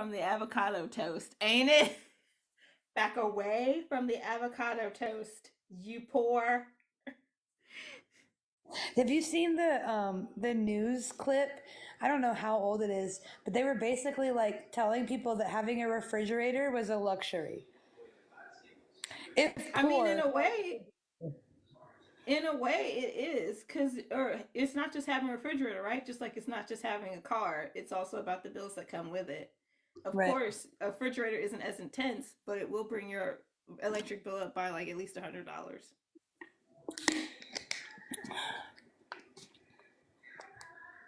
from the avocado toast, ain't it? Back away from the avocado toast, you poor. Have you seen the news clip? I don't know how old it is, but they were basically like telling people that having a refrigerator was a luxury. If I mean, poor, in a way, it is because, or it's not just having a refrigerator, right? Just like it's not just having a car. It's also about the bills that come with it. Of right? course, a refrigerator isn't as intense, but it will bring your electric bill up by like at least $100.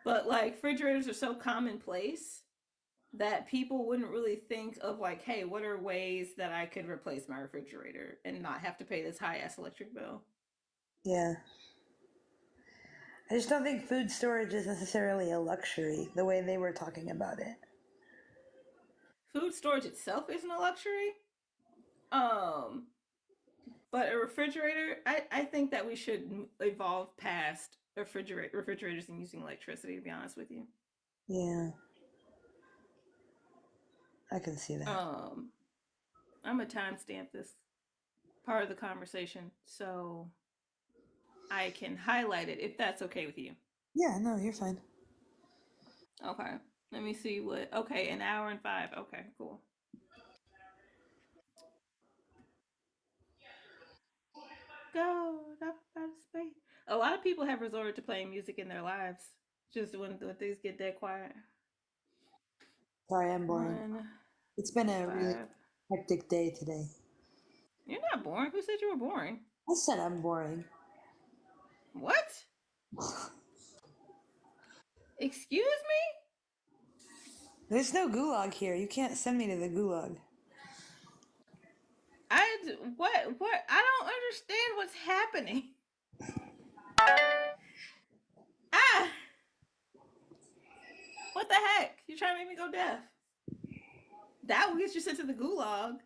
But like refrigerators are so commonplace that people wouldn't really think of like, hey, what are ways that I could replace my refrigerator and not have to pay this high ass electric bill? Yeah. I just don't think food storage is necessarily a luxury the way they were talking about it. Food storage itself isn't a luxury. Um, but a refrigerator, I think that we should evolve past refrigerators and using electricity. To be honest with you, Yeah, I can see that. um, I'm gonna timestamp this part of the conversation so I can highlight it if that's okay with you. Yeah, no, you're fine. Okay, let me see what. Okay, an hour and five. Okay, cool. Go up out of space. A lot of people have resorted to playing music in their lives, just when things get that quiet. Sorry, I'm boring. One It's been a really five. hectic day today. You're not boring. Who said you were boring? I said I'm boring. What? Excuse me? There's no gulag here. You can't send me to the gulag. What? I don't understand what's happening. Ah! What the heck? You trying to make me go deaf? That will get you sent to the gulag.